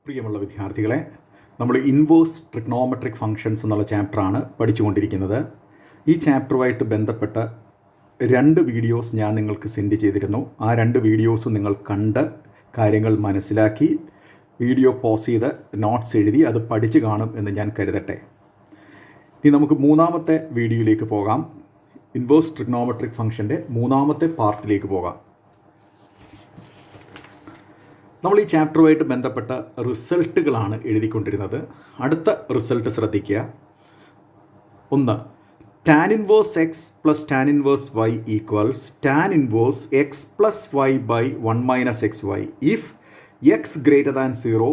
പ്രിയമുള്ള വിദ്യാർത്ഥികളെ, നമ്മൾ ഇൻവേഴ്സ് ട്രിഗ്നോമെട്രിക് ഫങ്ഷൻസ് എന്നുള്ള ചാപ്റ്ററാണ് പഠിച്ചുകൊണ്ടിരിക്കുന്നത്. ഈ ചാപ്റ്ററുമായിട്ട് ബന്ധപ്പെട്ട 2 വീഡിയോസ് ഞാൻ നിങ്ങൾക്ക് സെൻഡ് ചെയ്തിരുന്നു. ആ 2 വീഡിയോസും നിങ്ങൾ കണ്ട് കാര്യങ്ങൾ മനസ്സിലാക്കി വീഡിയോ പോസ് ചെയ്ത് നോട്ട്സ് എഴുതി അത് പഠിച്ചു കാണും എന്ന് ഞാൻ കരുതട്ടെ. ഇനി നമുക്ക് 3ാമത്തെ വീഡിയോയിലേക്ക് പോകാം. ഇൻവേഴ്സ് ട്രിഗ്നോമെട്രിക് ഫംഗ്ഷൻ്റെ 3ാമത്തെ പാർട്ടിലേക്ക് പോകാം. നമ്മൾ ഈ ചാപ്റ്ററുമായിട്ട് ബന്ധപ്പെട്ട റിസൾട്ടുകളാണ് എഴുതിക്കൊണ്ടിരുന്നത്. അടുത്ത റിസൾട്ട് ശ്രദ്ധിക്കുക. 1. tan inverse x plus tan inverse y equals tan inverse x plus y by 1 minus xy if x greater than 0,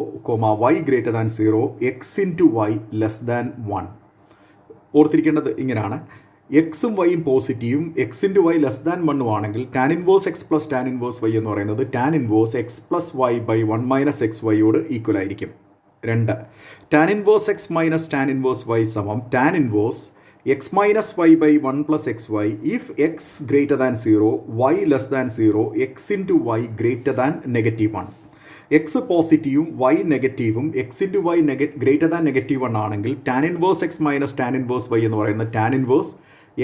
y greater than 0, x into y less than 1. ഓർത്തിരിക്കേണ്ടത് ഇങ്ങനെയാണ്. എക്സും വൈയും പോസിറ്റീവും X into Y less than 1 ആണെങ്കിൽ tan inverse X plus tan inverse Y എന്ന് പറയുന്നത് tan inverse X plus Y by 1 minus X വൈയോട് equal ആയിരിക്കും. 2. Tan inverse X minus tan inverse Y സമം tan inverse X minus Y by 1 plus X Y if X greater than 0, Y less than 0, X into Y greater than -1. X പോസിറ്റീവും Y നെഗറ്റീവും X into Y greater than -1 ആണെങ്കിൽ tan inverse X minus tan inverse Y എന്ന് പറയുന്നത് tan inverse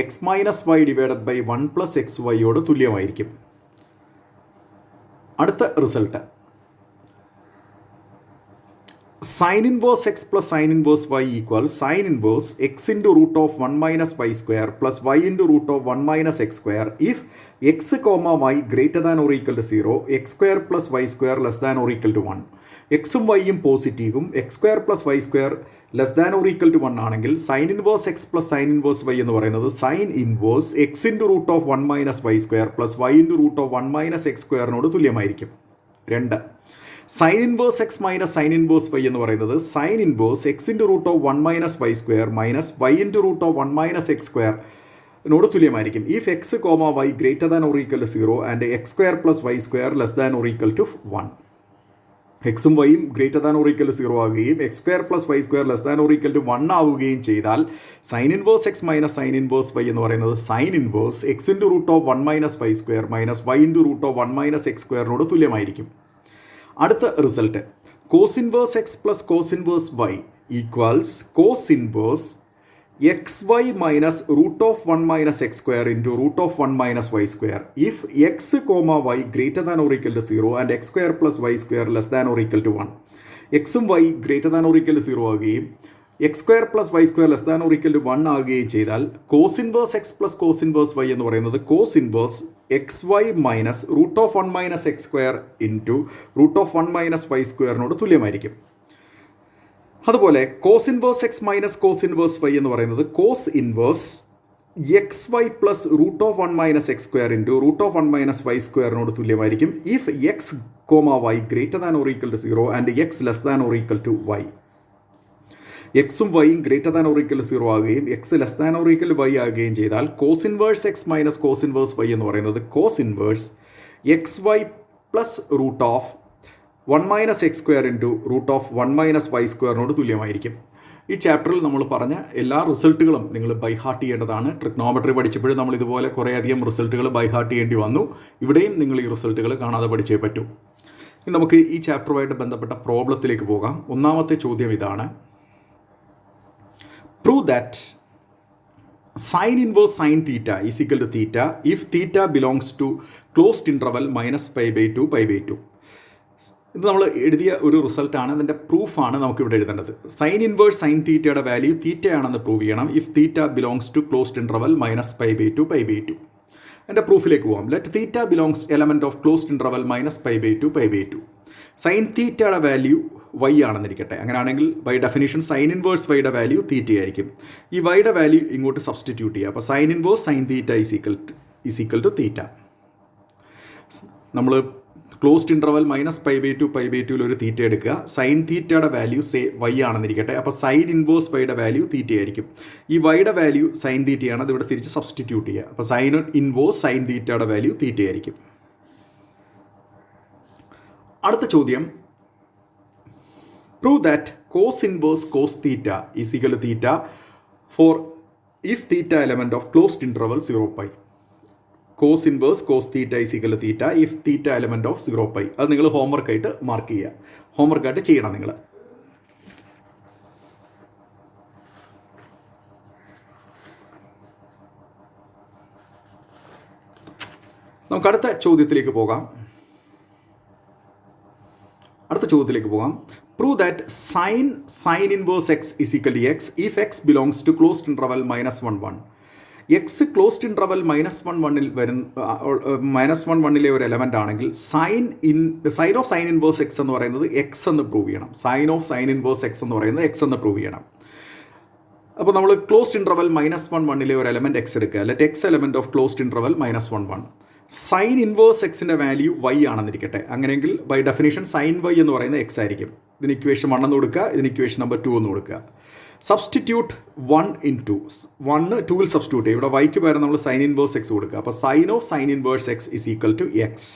X minus Y divided by 1 plus X വൈയോട് തുല്യമായിരിക്കും. അടുത്ത result sine inverse X plus sine inverse Y equal sine inverse X into root of 1 minus Y square plus Y into root of 1 minus X square if X comma Y greater than or equal to 0, X square plus Y square less than or equal to 1. എക്സും വൈയും പോസിറ്റീവും X square plus Y square less than or equal to 1 ആണെങ്കിൽ sine inverse X plus sine inverse Y എന്ന് പറയുന്നത് sine inverse X into root of 1 minus Y square plus Y into root of 1 minus X സ്ക്വയറിനോട് തുല്യമായിരിക്കും. 2. Sine inverse X minus sine inverse Y എന്ന് പറയുന്നത് sine inverse X into root of 1 minus Y square minus Y into root of 1 minus X സ്ക്വയറിനോട് തുല്യമായിരിക്കും if X comma Y greater than or equal to 0 and X square plus Y square less than or equal to 1. എക്സും വൈയും greater than or equal to 0 ആവുകയും X square plus Y square less than or equal to 1 ആവുകയും ചെയ്താൽ sine inverse X minus sine inverse Y എന്ന് പറയുന്നത് sine inverse X into root of 1 minus Y square minus Y into root of 1 minus X സ്ക്വയറിനോട് തുല്യമായിരിക്കും. അടുത്ത result cos inverse X plus cos inverse Y equals cos inverse X Y minus root of 1 minus X square into root of 1 minus Y square if X comma Y greater than or equal to 0 and X square plus Y square less than or equal to 1. എക്സും Y greater than or equal to 0 ആകുകയും X square plus Y square less than or equal to 1 ആകുകയും ചെയ്താൽ cos inverse X plus cos inverse Y എന്ന് പറയുന്നത് cos inverse X Y minus root of 1 minus X square into root of 1 minus Y സ്ക്വയറിനോട് തുല്യമായിരിക്കും. അതുപോലെ cos inverse X minus cos inverse Y എന്ന് പറയുന്നത് cos inverse X Y plus root of 1 minus X square into root of 1 minus Y സ്ക്വയറിനോട് തുല്യമായിരിക്കും if X comma Y greater than or equal to 0 and X less than or equal to Y. എക്സും വൈയും greater than or equal to 0 ആകുകയും X less than or equal to Y ആകുകയും ചെയ്താൽ cos inverse X minus cos inverse Y എന്ന് പറയുന്നത് cos inverse X Y plus root of 1 minus X square into root of 1 minus Y സ്ക്വയറിനോട് തുല്യമായിരിക്കും. ഈ ചാപ്റ്ററിൽ നമ്മൾ പറഞ്ഞ എല്ലാ റിസൾട്ടുകളും നിങ്ങൾ ബൈ ഹാർട്ട് ചെയ്യേണ്ടതാണ്. ട്രിഗ്നോമെട്രി പഠിച്ചപ്പോഴും നമ്മൾ ഇതുപോലെ കുറേയധികം റിസൾട്ടുകൾ ബൈ ഹാർട്ട് ചെയ്യേണ്ടി വന്നു. ഇവിടെയും നിങ്ങൾ ഈ റിസൾട്ടുകൾ കാണാതെ പഠിച്ചേ പറ്റൂ. ഇനി നമുക്ക് ഈ ചാപ്റ്ററുമായിട്ട് ബന്ധപ്പെട്ട പ്രോബ്ലത്തിലേക്ക് പോകാം. 1ാമത്തെ ചോദ്യം ഇതാണ്. Prove that sin inverse sin theta is equal to theta if theta belongs to closed interval minus pi by 2 pi by 2. ഇത് നമ്മൾ എഴുതിയ ഒരു റിസൾട്ടാണ്. അതിൻ്റെ പ്രൂഫാണ് നമുക്കിവിടെ എഴുതേണ്ടത്. സൈൻ ഇൻവേഴ്സ് സൈൻ തീറ്റയുടെ വാല്യൂ തീറ്റയാണെന്ന് പ്രൂവ് ചെയ്യണം if theta belongs to closed interval minus pi by 2 pi by 2. എൻ്റെ പ്രൂഫിലേക്ക് പോകാം. Let theta belongs element of closed interval minus pi by 2 pi by 2. Sine തീറ്റയുടെ വാല്യൂ വൈ ആണെന്നിരിക്കട്ടെ. അങ്ങനെയാണെങ്കിൽ by definition sine inverse വൈയുടെ value തീറ്റയായിരിക്കും. ഈ വൈയുടെ വാല്യൂ ഇങ്ങോട്ട് സബ്സ്റ്റിറ്റ്യൂട്ട് ചെയ്യുക. അപ്പോൾ sine inverse sine theta is equal to തീറ്റ. നമ്മൾ closed interval minus pi by 2 pi by 2 ഒരു തീറ്റ എടുക്കുക. സൈൻ തീറ്റയുടെ വാല്യൂ വൈ ആണെന്നിരിക്കട്ടെ. അപ്പോൾ സൈൻ ഇൻവേഴ്സ് വൈയുടെ വാല്യൂ തീറ്റയായിരിക്കും. ഈ വൈയുടെ വാല്യൂ സൈൻ തീറ്റയാണ്. അത് ഇവിടെ തിരിച്ച് സബ്സ്റ്റിറ്റ്യൂട്ട് ചെയ്യുക. അപ്പോൾ സൈൻ ഇൻവേഴ്സ് സൈൻ തീറ്റയുടെ വാല്യൂ തീറ്റയായിരിക്കും. അടുത്ത ചോദ്യം prove that cos inverse cos theta is equal to theta for if theta element of closed interval 0 pi. Cos inverse cos theta is equal to theta if theta element of 0 pi. അത് നിങ്ങൾ ഹോംവർക്കായിട്ട് mark ചെയ്യുക, ഹോംവർക്കായിട്ട് ചെയ്യണം നിങ്ങൾ. നമുക്ക് അടുത്ത ചോദ്യത്തിലേക്ക് പോകാം. Prove that sin inverse x is equal to x if x belongs to closed interval -1 1. X closed interval -1 -1 ഒരു എലമെൻ്റ് ആണെങ്കിൽ sine of sine inverse x എന്ന് പറയുന്നത് എക്സ് എന്ന് പ്രൂവ് ചെയ്യണം. Sine of sine inverse x എന്ന് പറയുന്നത് x എന്ന് prove ചെയ്യണം. അപ്പോൾ നമ്മൾ ക്ലോസ്ഡ് ഇൻട്രവൽ -1 ഒരു എലമെൻറ്റ് എക്സ് എടുക്കുക. Let x element of closed interval -1 sine inverse എക്സിൻ്റെ വാല്യൂ വൈ ആണെന്നിരിക്കട്ടെ. അങ്ങനെയെങ്കിൽ ബൈ ഡെഫിനേഷൻ സൈൻ വൈ എന്ന് പറയുന്നത് എക്സ് ആയിരിക്കും. ഇതിന് ഇക്വേഷൻ 1 എന്ന് കൊടുക്കുക, ഇതിന് ഇക്വേഷൻ നമ്പർ 2 എന്ന് കൊടുക്കുക. സബ്സ്റ്റിറ്റ്യൂട്ട് 1 into 1 2ൽ സബ്സ്റ്റിറ്റ്യൂട്ട് ചെയ്യും. ഇവിടെ വൈക്ക് പകരം നമ്മൾ സൈൻ ഇൻവേഴ്സ് എക്സ് കൊടുക്കുക. അപ്പോൾ sine of sine inverse x is equal to x.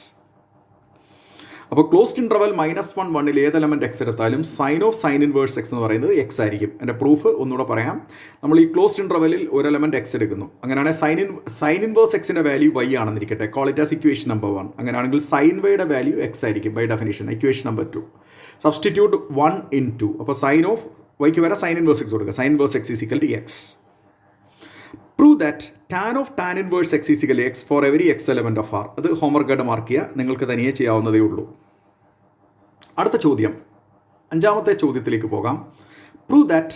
അപ്പോൾ ക്ലോസ്ഡ് ഇൻട്രവൽ -1 ഏത് എലമെൻറ്റ് എക്സ് എടുത്താലും sine of sine inverse x എന്ന് പറയുന്നത് എക്സ് ആയിരിക്കും. എൻ്റെ പ്രൂഫ് ഒന്നുകൂടെ പറയാം. നമ്മൾ ഈ ക്ലോസ്ഡ് ഇൻട്രവലിൽ ഒരു എലമെൻറ്റ് എക്സ് എടുക്കുന്നു. അങ്ങനെയാണെങ്കിൽ സൈൻ ഇൻവേഴ്സ് എക്സിൻ്റെ വാല്യൂ വൈ ആണെന്നിരിക്കട്ടെ. Call it as equation number 1. അങ്ങനെയാണെങ്കിൽ സൈൻ വൈയുടെ വാല്യൂ എക്സ് ആയിരിക്കും by definition. Equation number 2 substitute 1 into അപ്പോൾ സൈൻ ഓഫ് വൈക്ക് വരെ സൈൻ ഇൻവേഴ്സ് എക്സ് കൊടുക്കുക. Sine inverse x is equal to x. Prove that tan of tan inverse x is equal to x for every x element of R. അത് ഹോംവർക്കായിട്ട് mark ചെയ്യുക, നിങ്ങൾക്ക് തനിയെ ചെയ്യാവുന്നതേ ഉള്ളൂ. അടുത്ത ചോദ്യം, 5ാമത്തെ ചോദ്യത്തിലേക്ക് പോകാം. Prove that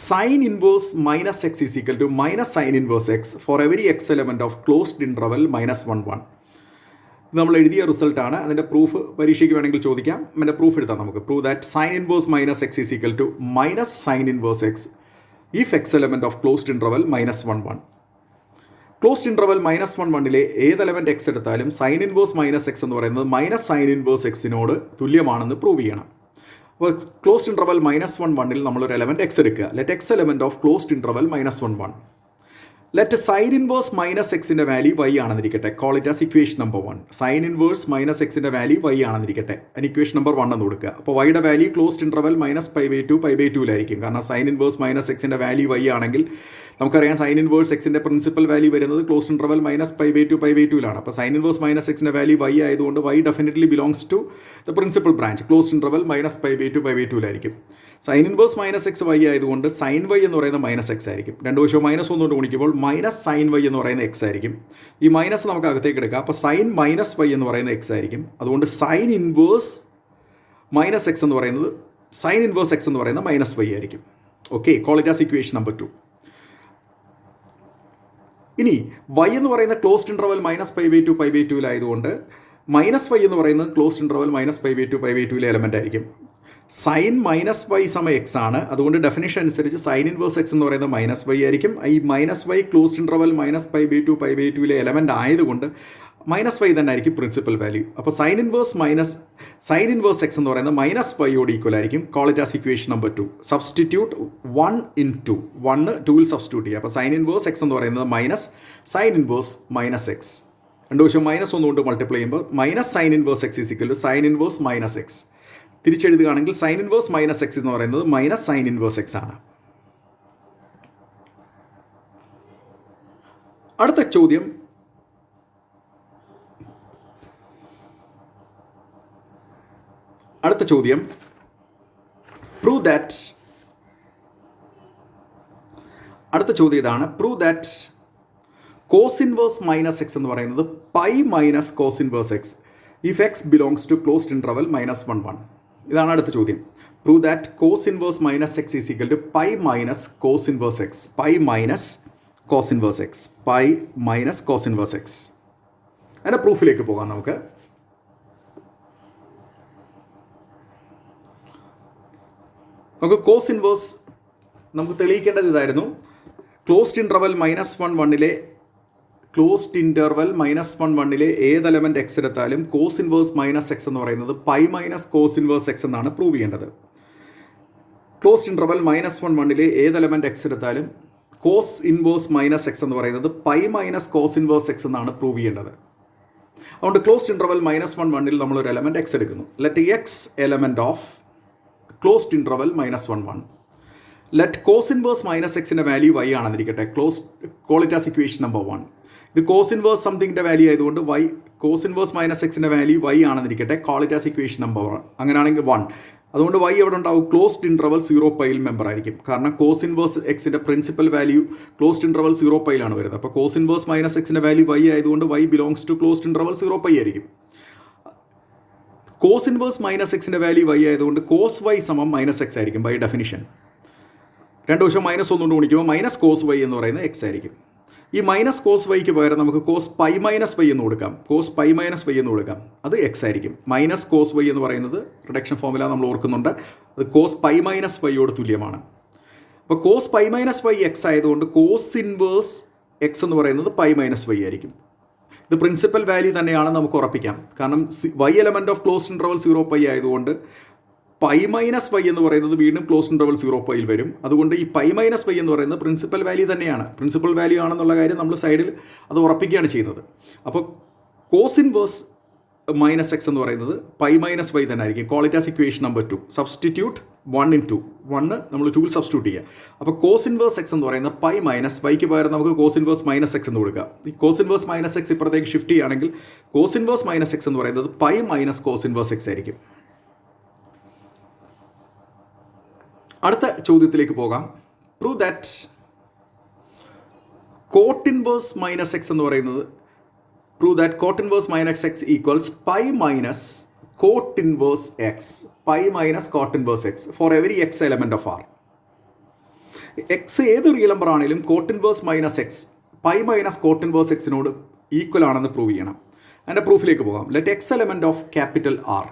sine inverse -x is equal to sine inverse x for every x element of closed interval -1 ഇത് നമ്മൾ എഴുതിയ റിസൾട്ടാണ്. അതിൻ്റെ പ്രൂഫ് പരീക്ഷയ്ക്ക് വേണമെങ്കിൽ ചോദിക്കാം. അതിൻ്റെ പ്രൂഫ് എടുത്താൽ നമുക്ക്. Prove that sine inverse -x is equal to sine inverse x if x element of closed interval -1 closed interval -1 ഏത് എലമെൻറ്റ് എക്സ് എടുത്താലും സൈൻ ഇൻവേഴ്സ് -x എന്ന് പറയുന്നത് സൈൻ ഇൻവേഴ്സ് എക്സിനോട് തുല്യമാണെന്ന് പ്രൂവ് ചെയ്യണം. അപ്പോൾ ക്ലോസ്ഡ് ഇൻട്രവൽ -1 നമ്മളൊരു എലമെൻറ്റ് എക്സ് എടുക്കുക. Let x element of closed interval -1 let sine inverse -xൻ്റെ വാല്യൂ വൈ ആണെന്നിരിക്കട്ടെ. Call it as equation number 1. Sine inverse -xൻ്റെ വാല്യൂ വൈ ആണെന്നിരിക്കട്ടെ. അതിന് ഇക്വേഷൻ നമ്പർ 1 എന്ന് കൊടുക്കുക. അപ്പോൾ വൈയുടെ വാല്യൂ ക്ലോസ്ഡ് ഇൻട്രവൽ -π/2 കാരണം സൈൻ ഇൻവേഴ്സ് -xൻ്റെ വാല്യൂ വൈ ആണെങ്കിൽ നമുക്കറിയാം സൈൻ ഇൻവേഴ്സ് എക്സിൻ്റെ പ്രിൻസിപ്പൽ വാല്യൂ വരുന്നത് ക്ലോസ്ഡ് ഇൻട്രവൽ -π/2 അപ്പോൾ സൈൻ ഇൻവേഴ്സ് -xൻ്റെ വാല്യൂ വൈ ആയതുകൊണ്ട് y definitely belongs to the principal branch. Closed interval -π/2 sine inverse -x y ആയതുകൊണ്ട് സൈൻ വൈ എന്ന് പറയുന്നത് -x ആയിരിക്കും. രണ്ട് വശവും -1 കൊണ്ട് ഗുണിക്കുമ്പോൾ സൈൻ വൈ എന്ന് പറയുന്നത് എക്സ് ആയിരിക്കും. ഈ മൈനസ് നമുക്ക് അകത്തേക്ക് എടുക്കാം. അപ്പോൾ സൈൻ -y എന്ന് പറയുന്നത് എക്സ് ആയിരിക്കും. അതുകൊണ്ട് സൈൻ ഇൻവേഴ്സ് -x എന്ന് പറയുന്നത് സൈൻ ഇൻവേഴ്സ് എക്സ് എന്ന് പറയുന്നത് -y ആയിരിക്കും. Okay, call it as equation number 2. ഇനി y എന്ന് പറയുന്ന ക്ലോസ്ഡ് ഇൻട്രവൽ -π/2 ആയതുകൊണ്ട് -y എന്ന് പറയുന്നത് ക്ലോസ്ഡ് ഇൻട്രവൽ -π/2 എലമെൻ്റ് ആയിരിക്കും. സൈൻ -y എക്സ് ആണ്. അതുകൊണ്ട് ഡെഫിനേഷൻ അനുസരിച്ച് സൈൻ ഇൻവേഴ്സ് എക്സ് എന്ന് പറയുന്നത് -y ആയിരിക്കും. ഈ -y ക്ലോസ്ഡ് ഇൻട്രവൽ -π/2 എലമെൻ്റ് ആയതുകൊണ്ട് -y തന്നെ ആയിരിക്കും പ്രിൻസിപ്പൽ വാല്യൂ. അപ്പോൾ സൈൻ ഇൻവേഴ്സ് എക്സ് എന്ന് പറയുന്നത് -y ഈക്വൽ ആയിരിക്കും. Call it as equation number 2. Substitute 1 into 1 2ൽ സബ്സ്റ്റിറ്റ്യൂട്ട് ചെയ്യുക. അപ്പോൾ സൈൻ ഇൻവേഴ്സ് എക്സ് എന്ന് പറയുന്നത് സൈൻ ഇൻവേഴ്സ് -x. രണ്ട് വശം -1 കൊണ്ട് മൾട്ടിപ്ലൈ ചെയ്യുമ്പോൾ sine inverse x is equal to sine inverse -x. തിരിച്ചെഴുതുകയാണെങ്കിൽ സൈൻ ഇൻവേഴ്സ് -x എന്ന് പറയുന്നത് സൈൻ ഇൻവേഴ്സ് എക്സ് ആണ്. അടുത്ത ചോദ്യം, പ്രൂവ് ദാറ്റ് ഇതാണ്. Prove that cos inverse -x എന്ന് പറയുന്നത് π - cos inverse x if x belongs to closed interval -1 ഇതാണ് അടുത്ത ചോദ്യം. Prove that cos inverse -x is equal to π - cos inverse x. π - cos inverse x. π - cos inverse x. അതിൻ്റെ പ്രൂഫിലേക്ക് പോകാം നമുക്ക്. Cos inverse നമുക്ക് തെളിയിക്കേണ്ടത് ഇതായിരുന്നു. ക്ലോസ്ഡ് ഇൻട്രവൽ -1 ഏത് എലമെൻറ്റ് എക്സ് എടുത്താലും കോസ് ഇൻവേഴ്സ് -x എന്ന് പറയുന്നത് π - കോസ് ഇൻവേഴ്സ് എക്സ് എന്നാണ് പ്രൂവ് ചെയ്യേണ്ടത്. ക്ലോസ്ഡ് ഇൻട്രവൽ -1 ഏത് എലമെൻറ്റ് എക്സ് എടുത്താലും കോസ് ഇൻവേഴ്സ് -x എന്ന് പറയുന്നത് π - കോസ് ഇൻവേഴ്സ് എക്സ് എന്നാണ് പ്രൂവ് ചെയ്യേണ്ടത്. അതുകൊണ്ട് ക്ലോസ്ഡ് ഇൻട്രവൽ -1 നമ്മളൊരു എലമെൻറ്റ് എക്സ് എടുക്കുന്നു. Let x element of closed interval -1 let cos inverse -xൻ്റെ വാല്യൂ y ആണെന്നിരിക്കട്ടെ. Call it as equation number 1. ഇത് കോസ് ഇൻവേഴ്സ് സംതിങ്ങിൻ്റെ വാല്യൂ ആയതുകൊണ്ട് വൈ കോസ് ഇൻവേഴ്സ് മൈനസ് എക്സിൻ്റെ വാല്യൂ വൈ ആണെന്നിരിക്കട്ടെ. Call it as equation number 1. അങ്ങനെയാണെങ്കിൽ 1. അതുകൊണ്ട് Y എവിടെ ഉണ്ടാവും? ക്ലോസ്ഡ് ഇൻട്രവൽ 0 പൈയിൽ മെമ്പർ ആയിരിക്കും. കാരണം കോസ് ഇൻവേഴ്സ് എക്സിൻ്റെ പ്രിൻസിപ്പൽ വാല്യൂ ക്ലോസ്ഡ് ഇൻട്രവൽ 0 പൈയിലാണ് വരുന്നത്. അപ്പോൾ കോസ് ഇൻവേഴ്സ് മൈനസ് എക്സിൻ്റെ വാല്യൂ വൈ ആയതുകൊണ്ട് y belongs to closed interval 0 pi ആയിരിക്കും. കോസ് ഇൻവേഴ്സ് മൈനസ് എക്സിൻ്റെ വാല്യൂ വൈ ആയതുകൊണ്ട് കോസ് വൈ സമം മൈനസ് എക്സ് ആയിരിക്കും ബൈ ഡെഫിനിഷൻ. രണ്ട് വശം മൈനസ് ഒന്നുകൊണ്ട് ഗുണിക്കുമ്പോൾ മൈനസ് കോസ് വൈ എന്ന് പറയുന്നത് എക്സ് ആയിരിക്കും. ഈ മൈനസ് കോസ് വൈക്ക് പകരം നമുക്ക് കോസ് പൈ മൈനസ് വൈ എന്ന് കൊടുക്കാം. കോസ് പൈ മൈനസ് വൈ എന്ന് കൊടുക്കാം. അത് എക്സ് ആയിരിക്കും. മൈനസ് കോസ് വൈ എന്ന് പറയുന്നത് റിഡക്ഷൻ ഫോർമുല നമ്മൾ ഓർക്കുന്നുണ്ട്. അത് കോസ് പൈ മൈനസ് വൈയോട് തുല്യമാണ്. അപ്പോൾ cos pi minus y x ആയതുകൊണ്ട് കോസ് ഇൻവേഴ്സ് എക്സ് എന്ന് പറയുന്നത് പൈ മൈനസ് വൈ ആയിരിക്കും. ഇത് പ്രിൻസിപ്പൽ വാല്യൂ തന്നെയാണ് നമുക്ക് ഉറപ്പിക്കാം. കാരണം y element of closed interval 0 pi ആയതുകൊണ്ട് പൈ മൈനസ് വൈ എന്ന് പറയുന്നത് വീണ്ടും ക്ലോസ്ഡ് ഇൻട്രവൽ 0 പൈയിൽ വരും. അതുകൊണ്ട് ഈ പൈ മൈനസ് വൈ എന്ന് പറയുന്നത് പ്രിൻസിപ്പൽ വാല്യൂ തന്നെയാണ്. പ്രിൻസിപ്പൽ വാല്യൂ ആണെന്നുള്ള കാര്യം നമ്മൾ സൈഡിൽ അത് ഉറപ്പിക്കുകയാണ് ചെയ്യുന്നത്. അപ്പോൾ കോസ് ഇൻവേഴ്സ് മൈനസ് എക്സ് എന്ന് പറയുന്നത് പൈ മൈനസ് വൈ തന്നെ ആയിരിക്കും. Call it as equation number 2. Substitute 1 in 2. 1 നമ്മൾ 2 സബ്സ്റ്റിറ്റ്യൂട്ട് ചെയ്യുക. അപ്പോൾ കോസ് ഇൻവേഴ്സ് എക്സ് എന്ന് പറയുന്നത് പൈ മൈനസ് വൈക്ക് പകരം നമുക്ക് കോസ് ഇൻവേഴ്സ് മൈനസ് എക്സ് എന്ന് കൊടുക്കുക. ഈ കോസ് ഇൻവേഴ്സ് മൈനസ് എക്സ് ഇപ്പുറത്തേക്ക് ഷിഫ്റ്റ് ചെയ്യുകയാണെങ്കിൽ കോസ് ഇൻവേഴ്സ് മൈനസ് എക്സ് എന്ന് പറയുന്നത് pi minus cos inverse x ആയിരിക്കും. അടുത്ത ചോദ്യത്തിലേക്ക് പോകാം. Prove that cot inverse minus x എന്ന് പറയുന്നത് prove that cot inverse minus x equals pi minus cot inverse x. Pi minus cot inverse x for every x element of R. X ഏത് real number ആണെങ്കിലും cot inverse minus x pi minus cot inverse എക്സിനോട് equal ആണെന്ന് prove ചെയ്യണം. അതിൻ്റെ പ്രൂഫിലേക്ക് പോകാം. Let x element of capital R.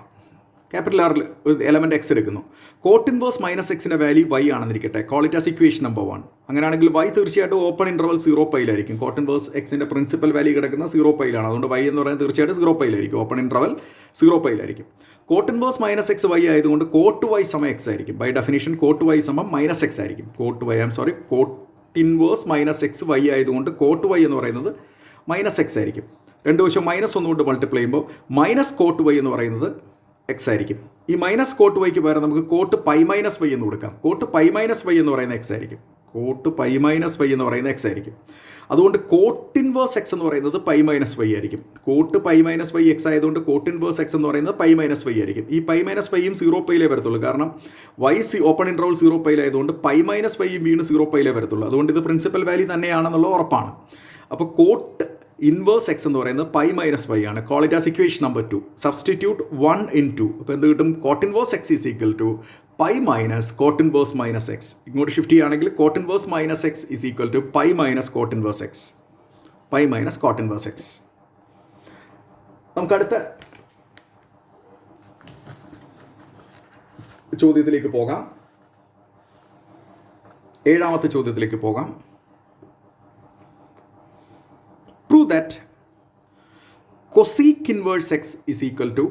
Capital ആറിൽ ഒരു element x എടുക്കുന്നു. കോട്ട് ഇൻവേഴ്സ് മൈനസ് എക്സിൻ്റെ വാല്യൂ വൈ ആണെന്നിരിക്കട്ടെ. Call it as equation number 1. അങ്ങനെയാണെങ്കിൽ വൈ തീർച്ചയായിട്ടും ഓപ്പൺ ഇൻട്രവൽ 0 പൈയിലായിരിക്കും. കോട്ട് ഇൻവേഴ്സ് എക്സിൻ്റെ പ്രിൻസിപ്പൽ വാല്യൂ കിടക്കുന്ന 0 പൈയിലാണ്. അതുകൊണ്ട് വൈ എന്ന് പറയുന്നത് തീർച്ചയായിട്ടും 0 പൈയിലായിരിക്കും. ഓപ്പൺ ഇൻട്രവൽ 0 പൈയിലായിരിക്കും. Cot inverse minus x y ആയതുകൊണ്ട് കോട്ട് വൈ സമം എക്സ് ആയിരിക്കും. ബൈ ഡെഫിനേഷൻ കോട്ട് വൈ സമം മൈനസ് എക്സ് ആയിരിക്കും. Cot inverse minus x y ആയതുകൊണ്ട് കോട്ട് വൈ എന്ന് പറയുന്നത് മൈനസ് എക്സ് ആയിരിക്കും. രണ്ട് വശം മൈനസ് ഒന്നുകൊണ്ട് മൾട്ടിപ്ലൈ ചെയ്യുമ്പോൾ മൈനസ് കോട്ട് വൈ എന്ന് പറയുന്നത് എക്സ് ആയിരിക്കും. ഈ മൈനസ് കോട്ട് വൈക്ക് പകരം നമുക്ക് കോട്ട് പൈ മൈനസ് വൈ എന്ന് കൊടുക്കാം. കോട്ട് പൈ മൈനസ് വൈ എന്ന് പറയുന്നത് എക്സ് ആയിരിക്കും. കോട്ട് പൈ മൈനസ് വൈ എന്ന് പറയുന്നത് എക്സ് ആയിരിക്കും. അതുകൊണ്ട് കോട്ട് ഇൻവേഴ്സ് എക്സ് എന്ന് പറയുന്നത് പൈ മൈനസ് വൈ ആയിരിക്കും. Cot pi minus y x ആയതുകൊണ്ട് കോട്ട് ഇൻവേഴ്സ് എക്സ് എന്ന് പറയുന്നത് പൈ മൈനസ് വൈ ആയിരിക്കും. ഈ പൈ മൈനസ് വൈയും 0 പൈയിലേ വരത്തുള്ളൂ. കാരണം വൈ ഓപ്പൺ ഇൻട്രവൽ 0 പൈയിലായതുകൊണ്ട് പൈ മൈനസ് വൈയും വീണ്ടും 0 പൈയിലേ വരത്തുള്ളൂ. അതുകൊണ്ട് ഇത് പ്രിൻസിപ്പൽ വാല്യൂ തന്നെയാണെന്നുള്ള ഉറപ്പാണ്. അപ്പോൾ കോട്ട് ഇൻവേഴ്സ് എക്സ് എന്ന് പറയുന്നത് പൈ മൈനസ് വൈ ആണ്. Call it as equation number 2. Substitute 1 in 2. അപ്പോൾ എന്ത് കിട്ടും? Cot inverse x is equal to pi minus cot inverse minus x. ഇങ്ങോട്ട് ഷിഫ്റ്റ് ചെയ്യുകയാണെങ്കിൽ cot inverse minus x is equal to pi minus cot inverse x. Pi minus cot inverse x. നമുക്ക് അടുത്ത ചോദ്യത്തിലേക്ക് പോകാം. 7ാമത്തെ ചോദ്യത്തിലേക്ക് പോകാം. Prove that cosec inverse x is equal to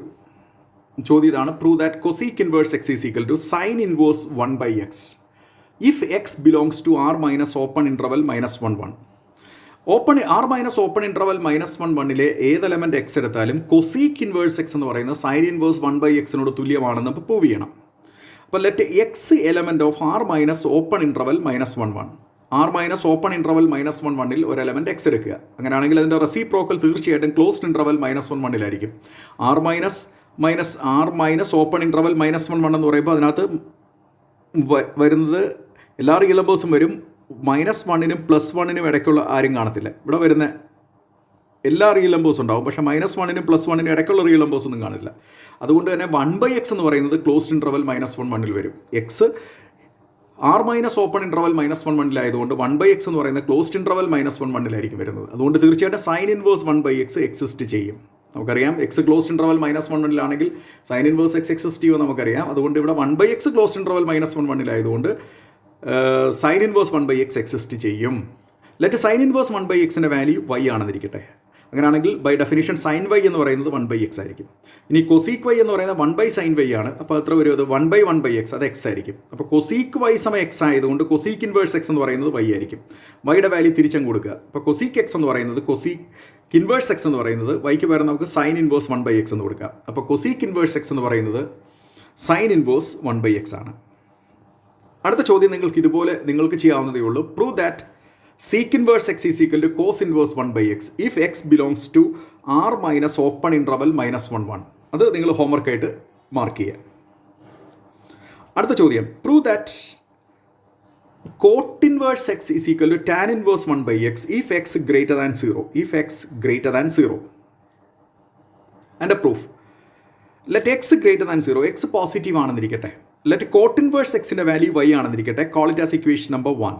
ചോദ്യം ഇതാണ്. Prove that cosec inverse x is equal to sin inverse 1 by x if x belongs to r minus open interval minus 1 1. Open R minus open interval -1 ഏത് element x എടുത്താലും cosec inverse x എന്ന് പറയുന്നത് sine inverse 1 by എക്സിനോട് തുല്യമാണെന്ന് നമുക്ക് prove ചെയ്യണം. അപ്പോൾ let x element of R minus open interval -1 R minus open interval -1 ഒരു element x എടുക്കുക. അങ്ങനെയാണെങ്കിൽ അതിൻ്റെ റെസിപ്രോക്കൽ തീർച്ചയായിട്ടും closed interval -1 R minus open interval -1 എന്ന് പറയുമ്പോൾ അതിനകത്ത് വരുന്നത് എല്ലാ റിയൽ നമ്പേഴ്സും വരും. -1നും +1നും ഇടയ്ക്കുള്ള ആരും കാണത്തില്ല. ഇവിടെ വരുന്ന എല്ലാ റിയൽ നമ്പേഴ്സും ഉണ്ടാവും. പക്ഷേ -1നും +1നും ഇടയ്ക്കുള്ള റിയൽ നമ്പേഴ്സ് ഒന്നും കാണില്ല. അതുകൊണ്ട് തന്നെ 1 by x എന്ന് പറയുന്നത് ക്ലോസ്ഡ് ഇൻട്രവൽ -1 വരും. X R minus open interval -1 ആയതുകൊണ്ട് 1 by x എന്ന് പറയുന്നത് ക്ലോസ്ഡ് ഇൻട്രവൽ -1 വരുന്നത്. അതുകൊണ്ട് തീർച്ചയായിട്ടും sign inverse 1 by x exist ചെയ്യും. നമുക്കറിയാം X closed interval -1 sine inverse X exist ചെയ്യുമെന്ന് നമുക്കറിയാം. അതുകൊണ്ട് ഇവിടെ 1 by x ക്ലോസ്ഡ് ഇൻട്രവൽ -1 ആയതുകൊണ്ട് sine inverse 1 by x exist ചെയ്യും. ലെറ്റ് സൈൻ ഇൻവേഴ്സ് 1 by xൻ്റെ വാല്യൂ y ആണെന്നിരിക്കട്ടെ. അങ്ങനെയാണെങ്കിൽ ബൈ ഡെഫിനിഷൻ സൈൻ വൈ എന്ന് പറയുന്നത് 1 by x ആയിരിക്കും. ഇനി കൊസീക്ക് വൈ എന്ന് പറയുന്നത് 1 by സൈൻ വൈ ആണ്. അപ്പോൾ എത്ര വരും? അത് 1 by x, അത് x ആയിരിക്കും. അപ്പോൾ കൊസീക്ക് വൈ സമയം x ആയതുകൊണ്ട് കൊസീക്ക് ഇൻവേഴ്സ് x എന്ന് പറയുന്നത് y ആയിരിക്കും. വൈയുടെ വാല്യൂ തിരിച്ചും കൊടുക്കുക. അപ്പോൾ കൊസീക്ക് x എന്ന് പറയുന്നത് കൊസീക്ക് ഇൻവേഴ്സ് x എന്ന് പറയുന്നത് വൈക്ക് പകരം നമുക്ക് സൈൻ ഇൻവേഴ്സ് 1 by x എന്ന് കൊടുക്കാം. അപ്പോൾ കൊസീക്ക് ഇൻവേഴ്സ് x എന്ന് പറയുന്നത് സൈൻ ഇൻവേഴ്സ് 1 by x ആണ്. അടുത്ത ചോദ്യം നിങ്ങൾക്ക് ഇതുപോലെ നിങ്ങൾക്ക് ചെയ്യാവുന്നതേ ഉള്ളൂ. Prove that Sec inverse x is equal to cos inverse 1 by x if x belongs to r minus open interval minus 1 1. അത് നിങ്ങൾ ഹോംവർക്ക് ആയിട്ട് മാർക്ക് ചെയ്യുക. അടുത്ത ചോദ്യം, prove that cot inverse x is equal to tan inverse 1 by x if x greater than 0. If x greater than 0. And a proof. Let x greater than 0. X positive ആണെന്നിരിക്കട്ടെ. Let cot inverse x ന്റെ value y ആണെന്നിരിക്കട്ടെ. Call it as equation number 1.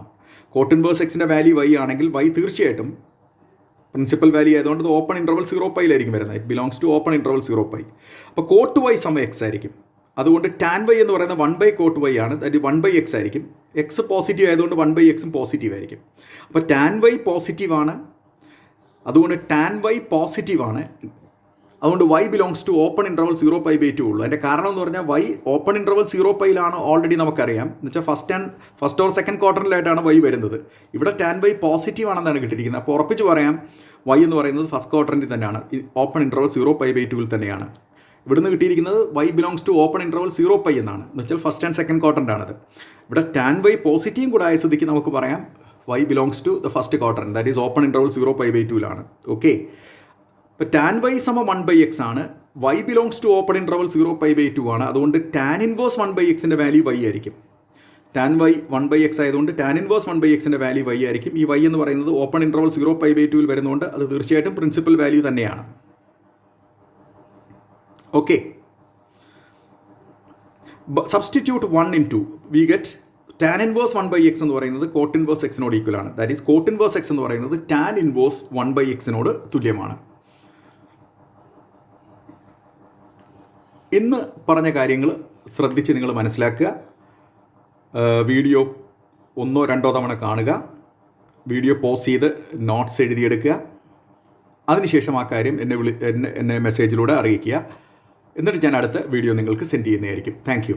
Cot inverse x ന്റെ value y ആണെങ്കിൽ y തീർച്ചയായിട്ടും principal value ആയതുകൊണ്ട് open interval 0πയിലായിരിക്കും വരുന്നത്. It belongs to open interval 0π. അപ്പോൾ കോട്ട് y സമയം x ആയിരിക്കും. അതുകൊണ്ട് ടാൻ വൈ എന്ന് പറയുന്നത് 1 cot y ആണ്. ദാറ്റ് 1 x ആയിരിക്കും. എക്സ് പോസിറ്റീവ് ആയതുകൊണ്ട് 1 x പോസിറ്റീവ് ആയിരിക്കും. അപ്പോൾ ടാൻ വൈ പോസിറ്റീവ് ആണ്. അതുകൊണ്ട് ടാൻ വൈ പോസിറ്റീവ് ആണ്. അതുകൊണ്ട് y belongs to open interval 0π/2 ഉള്ളൂ. അതിൻ്റെ കാരണം എന്ന് പറഞ്ഞാൽ y ഓപ്പൺ ഇൻ്റർവൽ 0πയിലാണ് ഓൾറെഡി നമുക്കറിയാം. എന്ന് വെച്ചാൽ ഫസ്റ്റ് ഓർ സെക്കൻഡ് ക്വാർട്ടറിലായിട്ടാണ് y വരുന്നത്. ഇവിടെ ടാൻ വൈ പോസിറ്റീവ് ആണെന്നാണ് കിട്ടിയിരിക്കുന്നത്. അപ്പോൾ ഉറപ്പിച്ച് പറയാം y എന്ന് പറയുന്നത് ഫസ്റ്റ് ക്വാർട്ടറിൽ തന്നെയാണ്, ഓപ്പൺ ഇൻ്റർവൽ 0π/2 തന്നെയാണ്. ഇവിടുന്ന് കിട്ടിയിരിക്കുന്നത് y belongs to open interval 0π എന്നാണ്. എന്ന് വെച്ചാൽ ഫസ്റ്റ് ആൻഡ് സെക്കൻഡ് ക്വാർട്ടറിലാണത്. ഇവിടെ ടാൻ വൈ പോസിറ്റീവും കൂടെ ആയ സ്ഥിതിക്ക് നമുക്ക് പറയാം y belongs to the first quarter, that is open interval 0π/2. Okay, ഇപ്പോൾ ടാൻ വൈ സമം 1 x ആണ്. y belongs to open interval 0π/2 ആണ്. അതുകൊണ്ട് ടാൻ ഇൻവേഴ്സ് 1 x ൻ്റെ വാല്യൂ y ആയിരിക്കും. ടാൻ വൈ 1 x ആയതുകൊണ്ട് ടാൻ ഇൻവേഴ്സ് 1 x ൻ്റെ വാല്യൂ y ആയിരിക്കും. ഈ y എന്ന് പറയുന്നത് ഓപ്പൺ ഇൻ്റർവൽ 0π/2 വരുന്നതുകൊണ്ട് അത് തീർച്ചയായിട്ടും പ്രിൻസിപ്പൽ വാല്യൂ തന്നെയാണ്. Okay, substitute 1 in 2 we get tan inverse 1 x എന്ന് പറയുന്നത് കോട്ട് ഇൻവേഴ്സ് എക്സിനോട് ഈക്വൽ ആണ്. That is cot inverse x എന്ന് പറയുന്നത് ടാൻ ഇൻവേഴ്സ് 1 x തുല്യമാണ്. ഇന്ന് പറഞ്ഞ കാര്യങ്ങൾ ശ്രദ്ധിച്ച് നിങ്ങൾ മനസ്സിലാക്കുക. വീഡിയോ 1 2 തവണ കാണുക. വീഡിയോ പോസ് ചെയ്ത് നോട്ട്സ് എഴുതിയെടുക്കുക. അതിനുശേഷം ആ കാര്യം എന്നെ മെസ്സേജിലൂടെ അറിയിക്കുക. എന്നിട്ട് ഞാൻ അടുത്ത വീഡിയോ നിങ്ങൾക്ക് സെൻഡ് ചെയ്യുന്നതായിരിക്കും. Thank you.